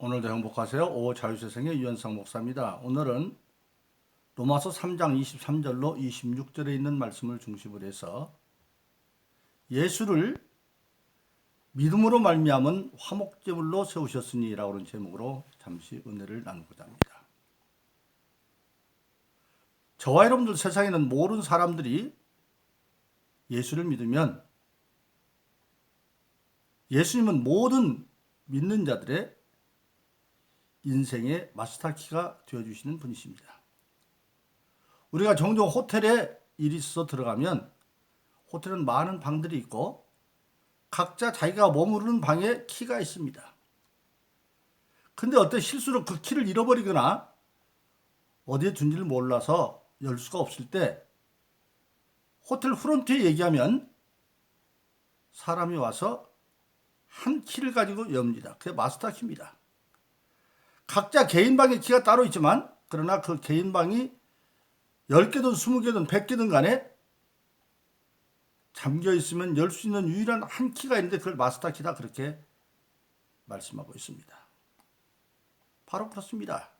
오늘도 행복하세요. 자유세상의 유현상 목사입니다. 오늘은 로마서 3장 23절로 26절에 있는 말씀을 중심으로 해서 예수를 믿음으로 말미암은 화목제물로 세우셨으니 라고 하는 제목으로 잠시 은혜를 나누고자 합니다. 저와 여러분들 세상에는 모든 사람들이 예수를 믿으면 예수님은 모든 믿는 자들의 인생의 마스터키가 되어주시는 분이십니다. 우리가 종종 호텔에 일이 있어서 들어가면 호텔은 많은 방들이 있고 각자 자기가 머무르는 방에 키가 있습니다. 근데 어떤 실수로 그 키를 잃어버리거나 어디에 둔지를 몰라서 열 수가 없을 때 호텔 프론트에 얘기하면 사람이 와서 한 키를 가지고 엽니다. 그게 마스터키입니다. 각자 개인 방의 키가 따로 있지만 그러나 그 개인 방이 10개든 20개든 100개든 간에 잠겨 있으면 열 수 있는 유일한 한 키가 있는데 그걸 마스터 키다 그렇게 말씀하고 있습니다. 바로 그렇습니다.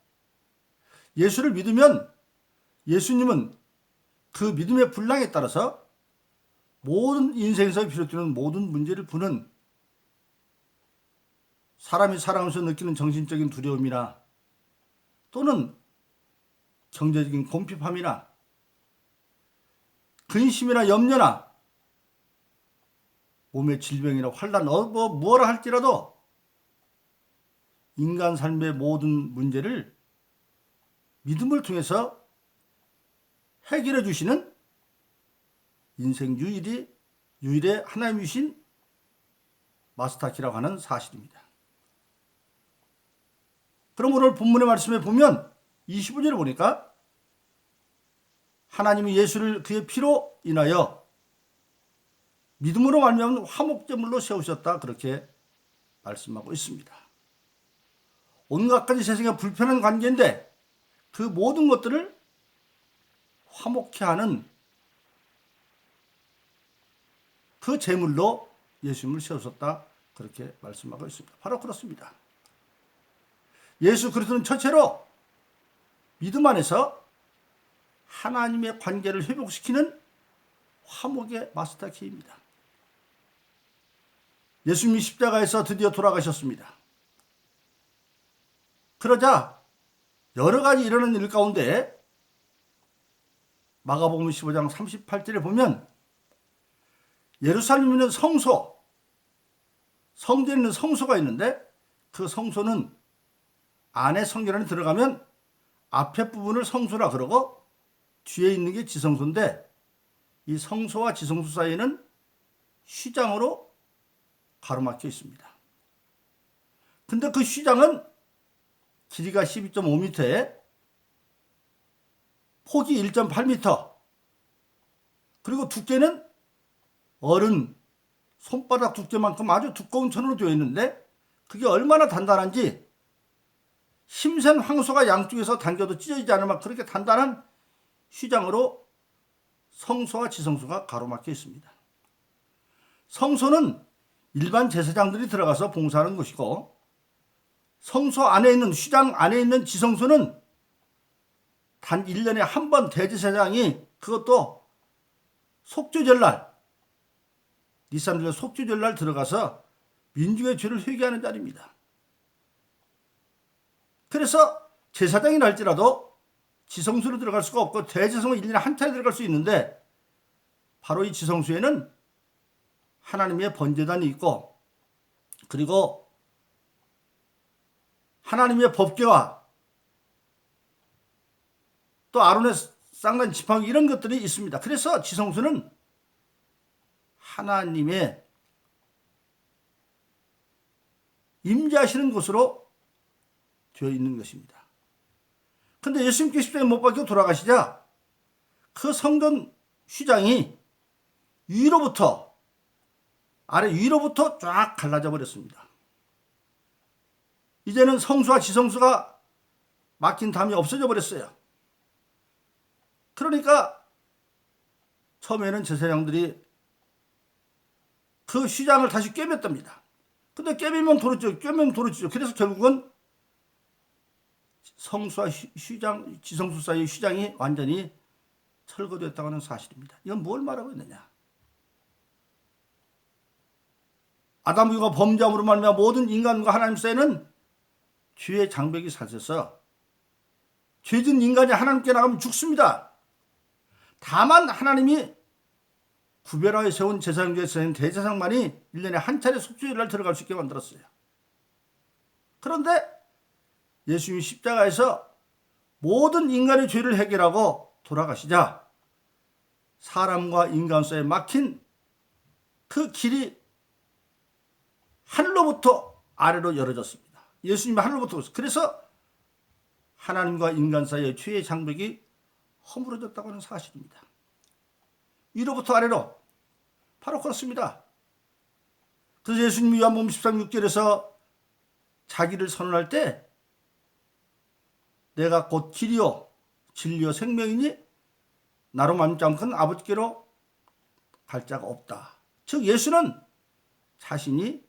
예수를 믿으면 예수님은 그 믿음의 분량에 따라서 모든 인생에서 비롯되는 모든 문제를 푸는 사람이 살아가면서 느끼는 정신적인 두려움이나 또는 경제적인 곰핍함이나 근심이나 염려나 몸의 질병이나 환난 뭐라 할지라도 인간 삶의 모든 문제를 믿음을 통해서 해결해 주시는 인생 유일의 하나님 주신 마스터키라고 하는 사실입니다. 그럼 오늘 본문의 말씀에 보면 25절을 보니까 하나님이 예수를 그의 피로 인하여 믿음으로 말미암은 화목제물로 세우셨다 그렇게 말씀하고 있습니다. 온갖 가지 세상에 불편한 관계인데 그 모든 것들을 화목케 하는 그 제물로 예수님을 세우셨다 그렇게 말씀하고 있습니다. 바로 그렇습니다. 예수 그리스도는 첫째로 믿음 안에서 하나님의 관계를 회복시키는 화목의 마스터키입니다. 예수님이 십자가에서 드디어 돌아가셨습니다. 그러자 여러 가지 일어나는 일 가운데 마가복음 15장 38절에 보면 예루살렘에 있는 성소, 성전에 있는 성소가 있는데 그 성소는 안에 성전 안에 들어가면 앞에 부분을 성소라 그러고 뒤에 있는 게 지성소인데 이 성소와 지성소 사이에는 휘장으로 가로막혀 있습니다. 근데 그 휘장은 길이가 12.5m에 폭이 1.8m 그리고 두께는 어른 손바닥 두께만큼 아주 두꺼운 천으로 되어 있는데 그게 얼마나 단단한지 힘센 황소가 양쪽에서 당겨도 찢어지지 않을 만큼 그렇게 단단한 휘장으로 성소와 지성소가 가로막혀 있습니다. 성소는 일반 제사장들이 들어가서 봉사하는 것이고 성소 안에 있는 휘장 안에 있는 지성소는 단 1년에 한 번 대제사장이 그것도 속죄절날 니산절 속죄절날 들어가서 민중의 죄를 회개하는 자리입니다. 그래서 제사장이라 할지라도 지성소로 들어갈 수가 없고 대제사장은 1년에 한 차례 들어갈 수 있는데 바로 이 지성소에는 하나님의 번제단이 있고 그리고 하나님의 법궤와 또 아론의 쌍난 지팡이 이런 것들이 있습니다. 그래서 지성소는 하나님의 임재하시는 곳으로 되어 있는 것입니다. 근데 예수님께서 십자가에 못 박혀 돌아가시자 그 성전 휘장이 위로부터 쫙 갈라져 버렸습니다. 이제는 성소와 지성소가 막힌 담이 없어져 버렸어요. 그러니까 처음에는 제사장들이 그 휘장을 다시 꿰맸답니다. 근데 꿰매면 도로죠. 그래서 결국은 성수와 휘장, 지성수 사이의 휘장이 완전히 철거되었다고 하는 사실입니다. 이건 뭘 말하고 있느냐? 아담과 이브가 범죄함으로 말미암아 모든 인간과 하나님 사이에는 죄의 장벽이 샀어서 죄진 인간이 하나님께 나가면 죽습니다. 다만 하나님이 구별하여 세운 제사장 중에 세운 대제사장만이 1년에 한 차례 속죄일날 들어갈 수 있게 만들었어요. 그런데 예수님이 십자가에서 모든 인간의 죄를 해결하고 돌아가시자 사람과 인간 사이에 막힌 그 길이 하늘로부터 아래로 열어졌습니다. 예수님이 하늘로부터 오셨어요. 그래서 하나님과 인간 사이의 죄의 장벽이 허물어졌다고 하는 사실입니다. 위로부터 아래로 바로 그렇습니다. 그래서 예수님이 요한복음 13:6절에서 자기를 선언할 때 내가 곧 길이요 진리요 생명이니 나로 말미암지 않고는 아버지께로 갈 자가 없다. 즉 예수는 자신이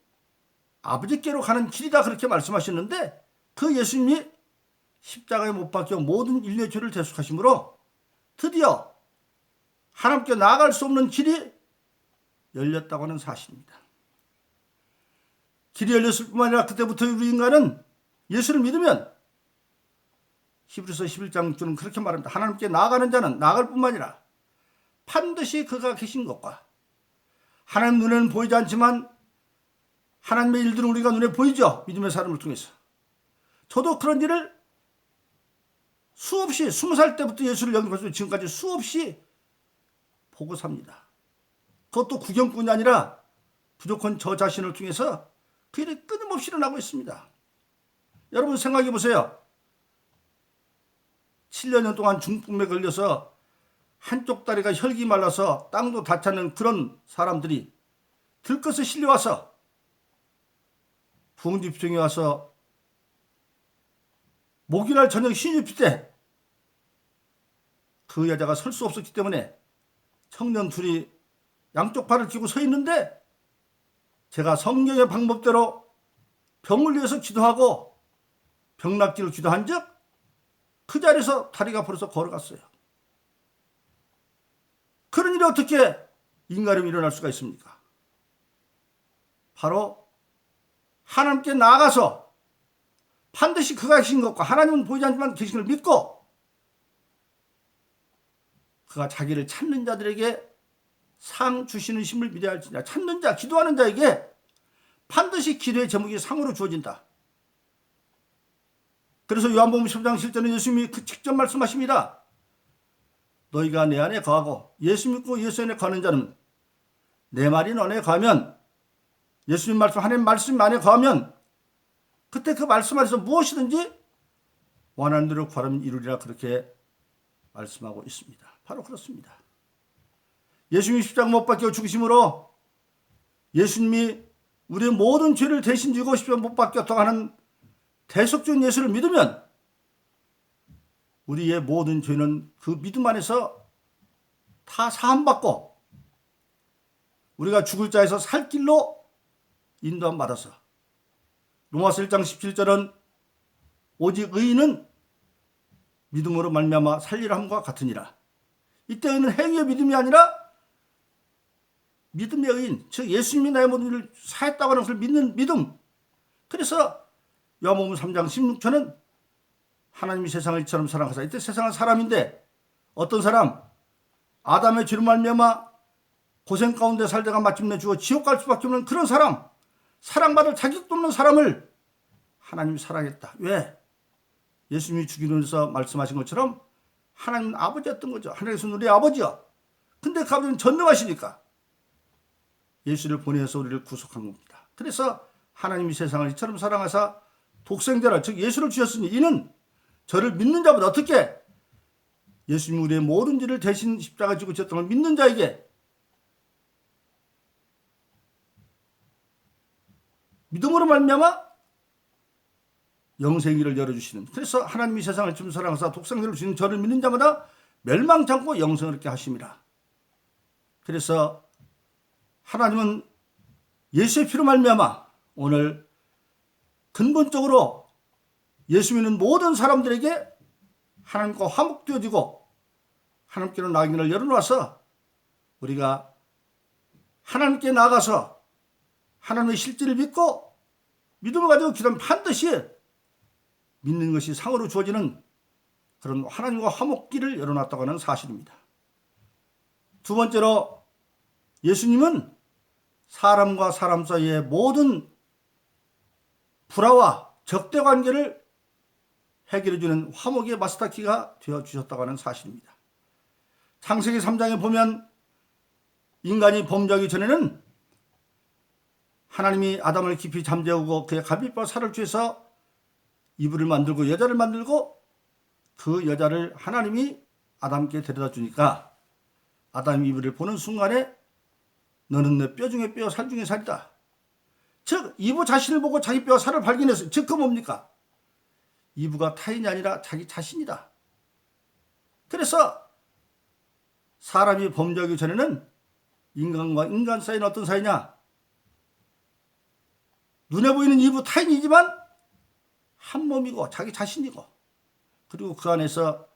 아버지께로 가는 길이다 그렇게 말씀하셨는데 그 예수님이 십자가에 못 박혀 모든 인류의 죄를 대속하심으로 드디어 하나님께 나아갈 수 없는 길이 열렸다고 하는 사실입니다. 길이 열렸을 뿐만 아니라 그때부터 우리 인간은 예수를 믿으면 히브리서 11장 6절은 그렇게 말합니다. 하나님께 나아가는 자는 나아갈 뿐만 아니라 반드시 그가 계신 것과 하나님 눈에는 보이지 않지만 하나님의 일들은 우리가 눈에 보이죠. 믿음의 사람을 통해서. 저도 그런 일을 수없이 20살 때부터 예수를 영접해서 지금까지 수없이 보고 삽니다. 그것도 구경꾼이 아니라 무조건 저 자신을 통해서 그 일이 끊임없이 일어나고 있습니다. 여러분 생각해 보세요. 7년 동안 중풍에 걸려서 한쪽 다리가 혈기 말라서 땅도 다 찾는 그런 사람들이 들것에 실려와서 부흥집중에 와서 목요일날 저녁 신유피 때 그 여자가 설 수 없었기 때문에 청년 둘이 양쪽 발을 끼고 서 있는데 제가 성경의 방법대로 병을 위해서 기도하고 병 낫기를 기도한 즉 그 자리에서 다리가 벌어서 걸어갔어요. 그런 일이 어떻게 인간이 일어날 수가 있습니까? 바로 하나님께 나아가서 반드시 그가 계신 것과 하나님은 보이지 않지만 계신 걸 믿고 그가 자기를 찾는 자들에게 상 주시는 힘을 믿어야 할지니라. 찾는 자, 기도하는 자에게 반드시 기도의 제목이 상으로 주어진다. 그래서 요한복음 10장 7절에 예수님이 직접 말씀하십니다. 너희가 내 안에 거하고 예수 믿고 예수 안에 거하는 자는 내 말이 너네 거하면 예수님 말씀, 하나님 말씀 안에 거하면 그때 그 말씀 안에서 무엇이든지 원하는 대로 구하면 이루리라 그렇게 말씀하고 있습니다. 바로 그렇습니다. 예수님이 십자가 못 박혀 죽으심으로 예수님이 우리의 모든 죄를 대신 지고 십자가 못 박혔다고 하는 대속주인 예수를 믿으면 우리의 모든 죄는 그 믿음 안에서 다 사함받고 우리가 죽을 자에서 살 길로 인도함 받아서 로마서 1장 17절은 오직 의인은 믿음으로 말미암아 살리라 함과 같으니라. 이때 의인은 행위의 믿음이 아니라 믿음의 의인, 즉 예수님이 나의 모든 일을 사했다고 하는 것을 믿는 믿음. 그래서 요한복음 3장 16절은 하나님이 세상을 이처럼 사랑하사, 이때 세상은 사람인데 어떤 사람? 아담의 죄로 말미암아 고생 가운데 살다가 마침내 죽어 지옥 갈 수밖에 없는 그런 사람, 사랑받을 자격도 없는 사람을 하나님이 사랑했다. 왜? 예수님이 죽이기 위해서 말씀하신 것처럼 하나님은 아버지였던 거죠. 하나님은 우리 아버지야. 근데 그 아버지는 전능하시니까 예수를 보내서 우리를 구속한 겁니다. 그래서 하나님이 세상을 이처럼 사랑하사 독생자를, 즉 예수를 주셨으니 이는 저를 믿는 자보다 어떻게 예수님이 우리의 모든 죄를 대신 십자가 지고 지었던 걸 믿는 자에게 믿음으로 말미암아 영생기를 열어주시는, 그래서 하나님이 세상을 좀 사랑하사 독생자를 주신 저를 믿는 자마다 멸망치 않고 영생을 얻게 하심이라. 그래서 하나님은 예수의 피로 말미암아 오늘 근본적으로 예수 믿는 모든 사람들에게 하나님과 화목되어지고 하나님께로 낙인을 열어놓아서 우리가 하나님께 나가서 하나님의 실제를 믿고 믿음을 가지고 기도하면 반드시 믿는 것이 상으로 주어지는 그런 하나님과 화목길을 열어놨다고 하는 사실입니다. 두 번째로 예수님은 사람과 사람 사이의 모든 불화와 적대 관계를 해결해주는 화목의 마스터키가 되어주셨다고 하는 사실입니다. 창세기 3장에 보면 인간이 범죄하기 전에는 하나님이 아담을 깊이 잠재우고 그의 갈비뼈 살을 취해서 이불을 만들고 여자를 만들고 그 여자를 하나님이 아담께 데려다 주니까 아담이 이불을 보는 순간에 너는 내 뼈 중에 뼈 살 중에 살이다. 즉 이브 자신을 보고 자기 뼈와 살을 발견했어요. 즉 그 뭡니까? 이브가 타인이 아니라 자기 자신이다. 그래서 사람이 범죄하기 전에는 인간과 인간 사이는 어떤 사이냐? 눈에 보이는 이브 타인이지만 한 몸이고 자기 자신이고, 그리고 그 안에서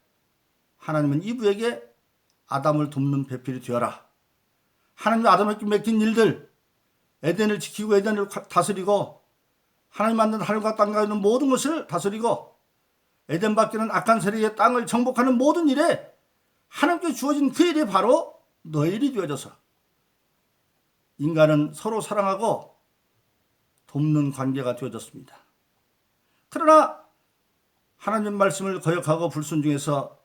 하나님은 이브에게 아담을 돕는 배필이 되어라. 하나님이 아담에게 맡긴 일들, 에덴을 지키고 에덴을 다스리고 하나님 만든 하늘과 땅과 있는 모든 것을 다스리고 에덴 밖에는 악한 세력의 땅을 정복하는 모든 일에 하나님께 주어진 그 일이 바로 너의 일이 되어져서 인간은 서로 사랑하고 돕는 관계가 되어졌습니다. 그러나 하나님 말씀을 거역하고 불순종해서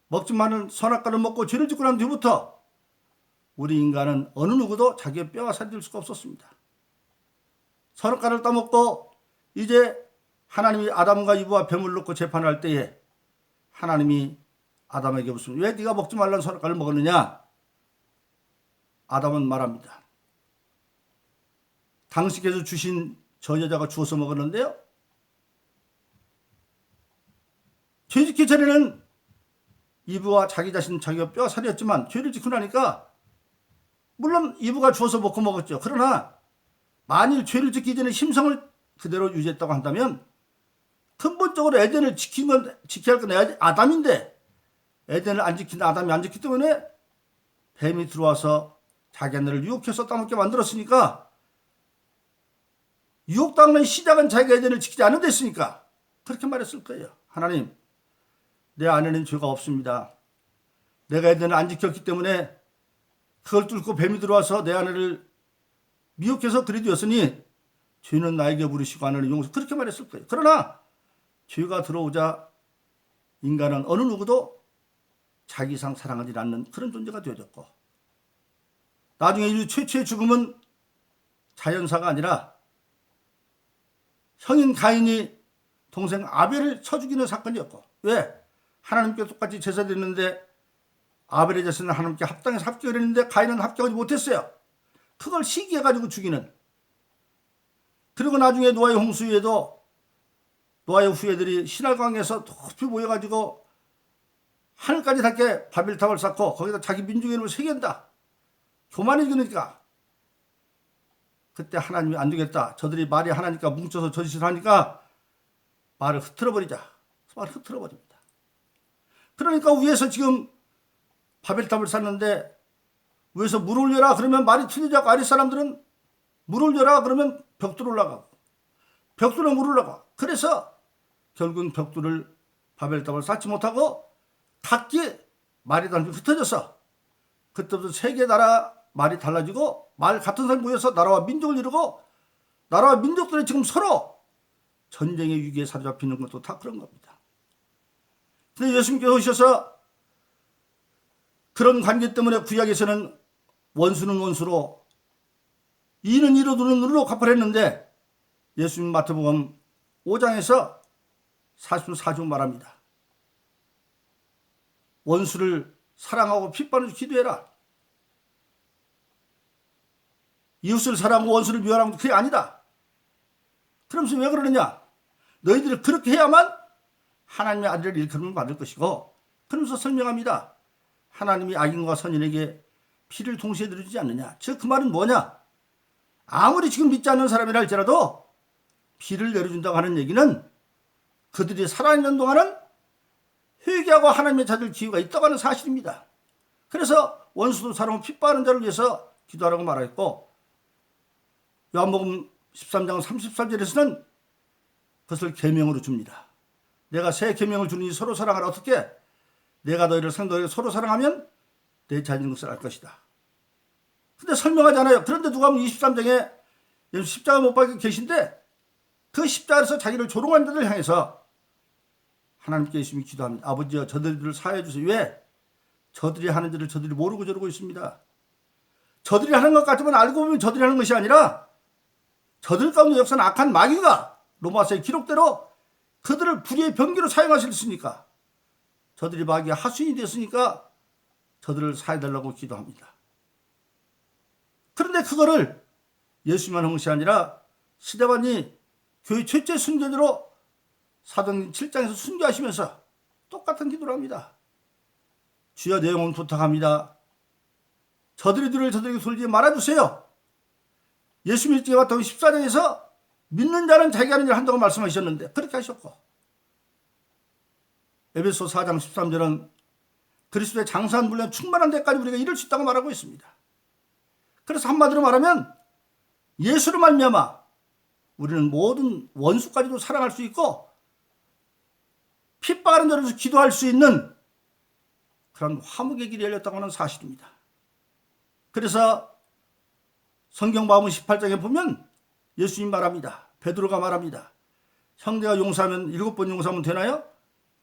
먹지 마는 선악과를 먹고 죄를 짓고 난 뒤부터 우리 인간은 어느 누구도 자기의 뼈와 살이 될 수가 없었습니다. 선악과를 따먹고 이제 하나님이 아담과 이브와 뱀을 놓고 재판할 때에 하나님이 아담에게 묻습니다. 왜 네가 먹지 말라는 선악과를 먹었느냐? 아담은 말합니다. 당신께서 주신 저 여자가 주워서 먹었는데요. 죄짓기 전에는 이브와 자기 자신 자기가 뼈와 살이었지만 죄를 짓고 나니까 물론 이브가 주워서 먹었죠. 그러나 만일 죄를 짓기 전에 심성을 그대로 유지했다고 한다면 근본적으로 에덴을 지켜야 할 건 아담인데 에덴을 안 지킨 아담이 안 지켰기 때문에 뱀이 들어와서 자기 아내를 유혹해서 따먹게 만들었으니까 유혹당하는 시작은 자기가 에덴을 지키지 않은 데 있으니까 그렇게 말했을 거예요. 하나님, 내 아내는 죄가 없습니다. 내가 에덴을 안 지켰기 때문에 그걸 뚫고 뱀이 들어와서 내 아내를 미혹해서 그리 되었으니 죄는 나에게 물으시고 아내는 용서, 그렇게 말했을 거예요. 그러나 죄가 들어오자 인간은 어느 누구도 자기 이상 사랑하지 않는 그런 존재가 되어졌고, 나중에 인류 최초의 죽음은 자연사가 아니라 형인 가인이 동생 아벨을 쳐 죽이는 사건이었고, 왜? 하나님께 똑같이 제사 드렸는데 아벨의 제사는 하나님께 합당해서 합격을 했는데 가인은 합격하지 못했어요. 그걸 시기해가지고 죽이는. 그리고 나중에 노아의 홍수에도 노아의 후예들이 신할강에서 높이 모여가지고 하늘까지 닿게 바벨탑을 쌓고 거기다 자기 민족의 이름을 새긴다. 교만해지니까 그때 하나님이 안 되겠다. 저들이 말이 하나니까 뭉쳐서 저 짓을 하니까 말을 흐트러버리자. 말을 흐트러버립니다. 그러니까 위에서 지금 바벨탑을 쌓는데 위에서 물 올려라 그러면 말이 틀리자고 아랫 사람들은 물 올려라 그러면 벽돌 올라가고 벽돌에 물 올라가. 그래서 결국은 벽돌을 바벨탑을 쌓지 못하고 각기 말이 단순히 흩어져서 그때부터 세계 나라 말이 달라지고 말 같은 사람이 모여서 나라와 민족을 이루고 나라와 민족들이 지금 서로 전쟁의 위기에 사로잡히는 것도 다 그런 겁니다. 근데 예수님께서 오셔서 그런 관계 때문에 구약에서는 원수는 원수로 이는 이로 눈은 눈으로 갚으라 했는데 예수님 마태복음 5장에서 44절 말합니다. 원수를 사랑하고 핏바르지 기도해라. 이웃을 사랑하고 원수를 미워하는 그게 아니다. 그러면서 왜 그러느냐? 너희들이 그렇게 해야만 하나님의 아들을 일컬음을 받을 것이고, 그러면서 설명합니다. 하나님이 악인과 선인에게 피를 동시에 내려주지 않느냐. 즉 그 말은 뭐냐? 아무리 지금 믿지 않는 사람이라 할지라도 피를 내려준다고 하는 얘기는 그들이 살아있는 동안은 회개하고 하나님의 자들 기회가 있다고 하는 사실입니다. 그래서 원수도 사람을 핍박하는 자를 위해서 기도하라고 말했고, 요한복음 13장 34절에서는 그것을 계명으로 줍니다. 내가 새 계명을 주니 서로 사랑하라. 어떻게? 내가 너희를 너희를 서로 사랑하면 내 자녀인 것을 알 것이다. 근데 설명하지 않아요. 그런데 누가 보면 23장에 예수 십자가 못 박혀 계신데 그 십자가에서 자기를 조롱한 자들 향해서 하나님께 열심히 기도합니다. 아버지여 저들을 사하여 주세요. 왜? 저들이 하는 일을 저들이 모르고 저러고 있습니다. 저들이 하는 것까지만 알고 보면 저들이 하는 것이 아니라 저들 가운데 역사는 악한 마귀가 로마서의 기록대로 그들을 불의의 병기로 사용하실 수 있으니까, 저들이 마귀의 하수인이 됐으니까 저들을 사해달라고 기도합니다. 그런데 그거를 예수만 한 것이 아니라 스데반이 교회 최초의 순교자로 사도행전 7장에서 순교하시면서 똑같은 기도를 합니다. 주여 내 영혼 부탁합니다. 저들의 뒤를 저들에게 돌리지 말아주세요. 예수 믿지 같은 14장에서 믿는 자는 자기가 하는 일을 한다고 말씀하셨는데 그렇게 하셨고, 에베소 4장 13절은 그리스도의 장사한 분량 충만한 데까지 우리가 이룰 수 있다고 말하고 있습니다. 그래서 한마디로 말하면 예수로 말미암아 우리는 모든 원수까지도 사랑할 수 있고 핍박하는 자로서 기도할 수 있는 그런 화목의 길이 열렸다고 하는 사실입니다. 그래서 성경복음 18장에 보면 예수님 말합니다. 베드로가 말합니다. 형제가 용서하면 7번 용서하면 되나요?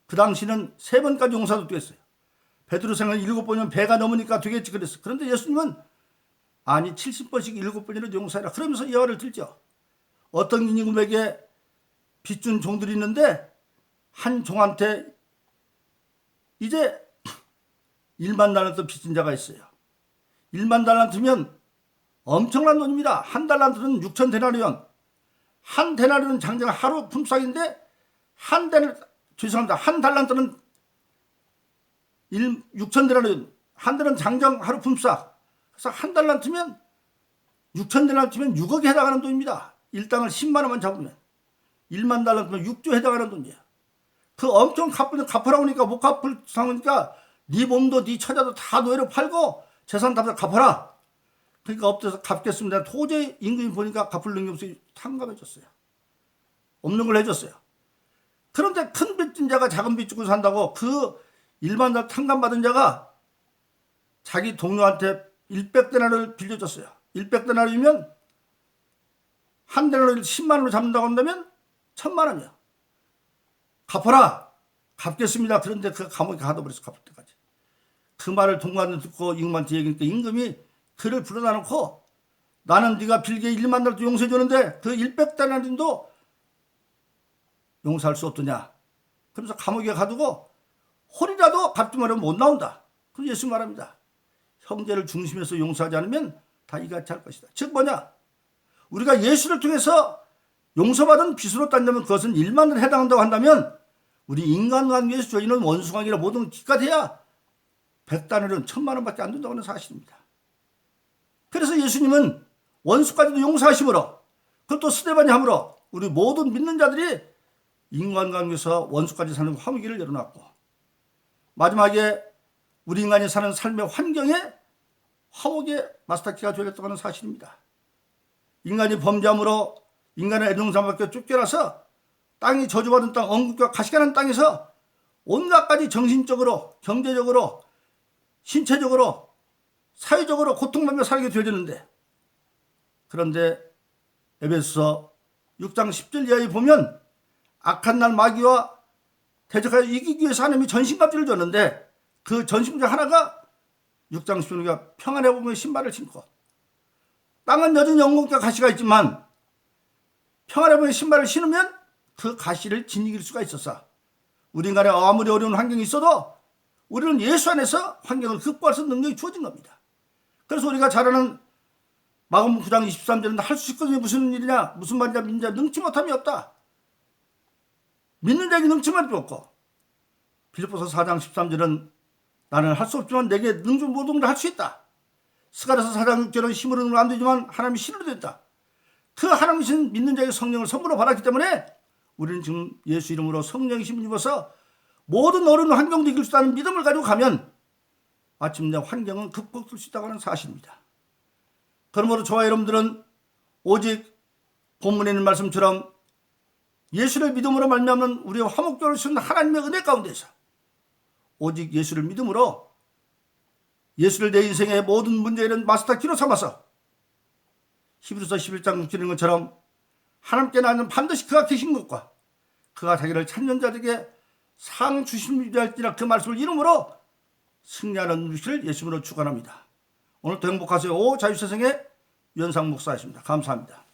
그 당시는 3번까지 용서도 됐어요. 베드로 생각은 7번이면 배가 넘으니까 되겠지 그랬어요. 그런데 예수님은 아니 70번씩 7번이라도 용서해라. 그러면서 예화를 들죠. 어떤 임금에게 빚준 종들이 있는데 한 종한테 이제 1만 달란트 빚진 자가 있어요. 1만 달란트면 엄청난 돈입니다. 한 달란트는 6천 데나리온. 한 데나리온 장장 하루 품삯인데 한 달란트는 6천 데나리온. 한 달은 장장 하루 품삯. 그래서 한 달란트면 6천 데나리온이면 6억에 해당하는 돈입니다. 일당을 10만 원만 잡으면 1만 달란트면 6조에 해당하는 돈이에요. 그 엄청 갚으라고 하니까 못 갚을 상황이니까 네 몸도 네 처자도 다 노예로 팔고 재산 다 갚아라. 그러니까 엎드려서 갚겠습니다. 도저히 임금이 보니까 갚을 능력이 없어서 탕감해줬어요. 없는 걸 해줬어요. 그런데 큰 빚진 자가 작은 빚 주고 산다고 그 1만 달 탕감받은 자가 자기 동료한테 100데나리온을 빌려줬어요. 100데나리온이면 한 데나리온을 10만 원으로 잡는다고 한다면 1000만 원이야. 갚아라. 갚겠습니다. 그런데 그 감옥에 가둬버려서 갚을 때까지. 그 말을 동관을 듣고 임금한테 얘기하니까 임금이 그를 불러다 놓고 나는 네가 빌게 1만 달도 용서해 주는데 그 100데나리온도 용서할 수 없더냐. 그러면서 감옥에 가두고 홀이라도 갚지 말하면 못 나온다. 그래서 예수 말합니다. 형제를 중심에서 용서하지 않으면 다 이같이 할 것이다. 즉 뭐냐. 우리가 예수를 통해서 용서받은 빚으로 따진다면 그것은 1만 원에 해당한다고 한다면 우리 인간관계에서 저희는 원수관계나 모든 기껏해야 100데나리온 1000만 원밖에 안 된다고 하는 사실입니다. 그래서 예수님은 원수까지도 용서하심으로 그것도 스데반이 함으로 우리 모든 믿는 자들이 인간관계에서 원수까지 사는 화목기를 열어놨고 마지막에 우리 인간이 사는 삶의 환경에 화목의 마스터키가 되었다고 하는 사실입니다. 인간이 범죄함으로 인간의 애동사밖에 쫓겨나서 땅이 저주받은 땅, 언급과 가시가는 땅에서 온갖 가지 정신적으로, 경제적으로, 신체적으로, 사회적으로 고통받며 살게 되어졌는데 그런데 에베소서 6장 10절 이하에 보면 악한 날 마귀와 대적하여 이기기 위해서 하나님이 전신갑주를 줬는데 그 전신 중 하나가 6장 10절에 평안의 복음의 신발을 신고 땅은 여전히 영국과 가시가 있지만 평안의 복음의 신발을 신으면 그 가시를 지니길 수가 있어서 우리 인간에 아무리 어려운 환경이 있어도 우리는 예수 안에서 환경을 극복할 수 있는 능력이 주어진 겁니다. 그래서 우리가 잘 아는 마가복음 9장 23절은 할 수 있거든요. 무슨 일이냐 무슨 말이냐 믿는 자 능치 못함이 없다. 믿는 자에게 능치 못함이 없고 빌립보서 4장 13절은 나는 할 수 없지만 내게 능중 모든 걸 할 수 있다. 스가랴서 4장 6절은 힘으로는 안 되지만 하나님이 신으로 됐다. 그 하나님이신 믿는 자에게 성령을 선물로 받았기 때문에 우리는 지금 예수 이름으로 성령의 힘을 입어서 모든 어려운 환경도 이길 수 있다는 믿음을 가지고 가면 마침내 환경은 극복될 수 있다고 하는 사실입니다. 그러므로 저와 여러분들은 오직 본문에 있는 말씀처럼 예수를 믿음으로 말미암는 우리의 화목조를 주신 하나님의 은혜 가운데서 오직 예수를 믿음으로 예수를 내 인생의 모든 문제에는 마스터키로 삼아서 히브리서 11장 주는 것처럼 하나님께 나는 반드시 그가 계신 것과 그가 자기를 찾는 자들에게 상 주심이랄지라 그 말씀을 이름으로 승리하는 우리를 예수님으로 축원합니다. 오늘도 행복하세요. 오 자유세상의 유현상 목사였습니다. 감사합니다.